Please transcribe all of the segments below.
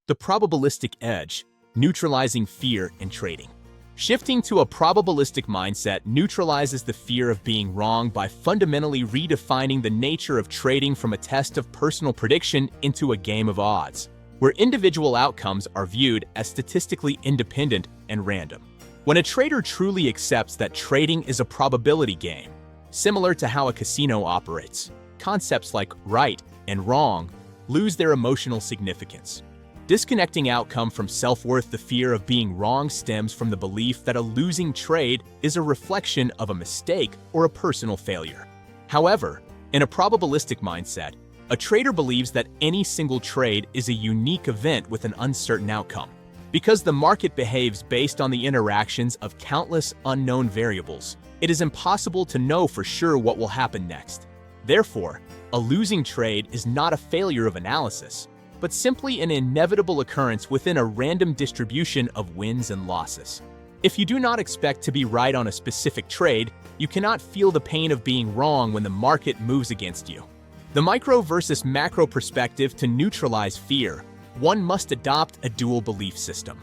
The probabilistic edge, neutralizing fear in trading. Shifting to a probabilistic mindset neutralizes the fear of being wrong by fundamentally redefining the nature of trading from a test of personal prediction into a game of odds, where individual outcomes are viewed as statistically independent and random. When a trader truly accepts that trading is a probability game, similar to how a casino operates, concepts like right and wrong lose their emotional significance. Disconnecting outcome from self-worth, the fear of being wrong stems from the belief that a losing trade is a reflection of a mistake or a personal failure. However, in a probabilistic mindset, a trader believes that any single trade is a unique event with an uncertain outcome. Because the market behaves based on the interactions of countless unknown variables, it is impossible to know for sure what will happen next. Therefore, a losing trade is not a failure of analysis, but simply an inevitable occurrence within a random distribution of wins and losses. If you do not expect to be right on a specific trade, you cannot feel the pain of being wrong when the market moves against you. The micro versus macro perspective. To neutralize fear, one must adopt a dual belief system.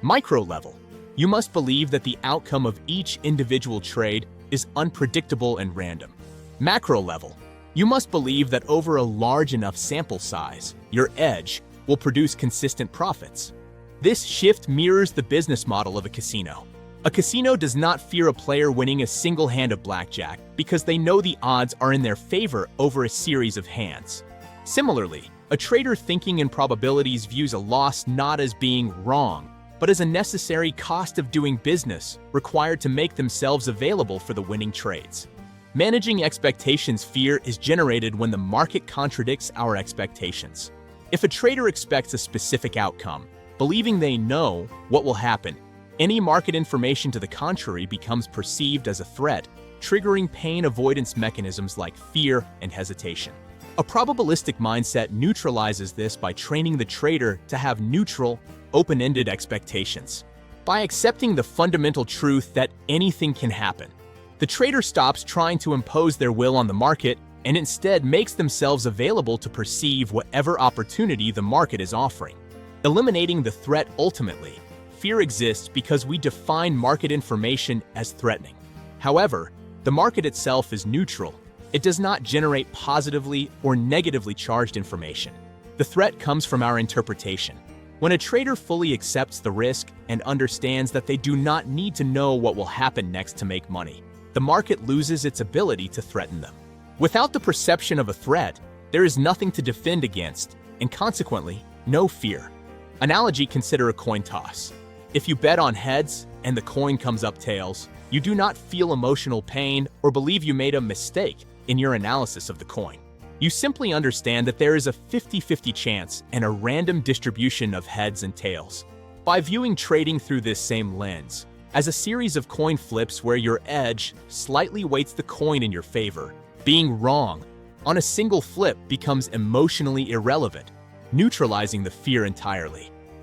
Micro level, you must believe that the outcome of each individual trade is unpredictable and random. Macro level, you must believe that over a large enough sample size, your edge will produce consistent profits. This shift mirrors the business model of a casino. A casino does not fear a player winning a single hand of blackjack because they know the odds are in their favor over a series of hands. Similarly, a trader thinking in probabilities views a loss not as being wrong, but as a necessary cost of doing business required to make themselves available for the winning trades. Managing expectations. Fear is generated when the market contradicts our expectations. If a trader expects a specific outcome, believing they know what will happen, any market information to the contrary becomes perceived as a threat, triggering pain avoidance mechanisms like fear and hesitation. A probabilistic mindset neutralizes this by training the trader to have neutral, open-ended expectations. By accepting the fundamental truth that anything can happen, the trader stops trying to impose their will on the market and instead makes themselves available to perceive whatever opportunity the market is offering. Eliminating the threat. Ultimately, fear exists because we define market information as threatening. However, the market itself is neutral. It does not generate positively or negatively charged information. The threat comes from our interpretation. When a trader fully accepts the risk and understands that they do not need to know what will happen next to make money, the market loses its ability to threaten them. Without the perception of a threat, there is nothing to defend against, and consequently, no fear. Analogy: consider a coin toss. If you bet on heads and the coin comes up tails, you do not feel emotional pain or believe you made a mistake in your analysis of the coin. You simply understand that there is a 50-50 chance and a random distribution of heads and tails. By viewing trading through this same lens, as a series of coin flips where your edge slightly weights the coin in your favor, being wrong on a single flip becomes emotionally irrelevant, neutralizing the fear entirely.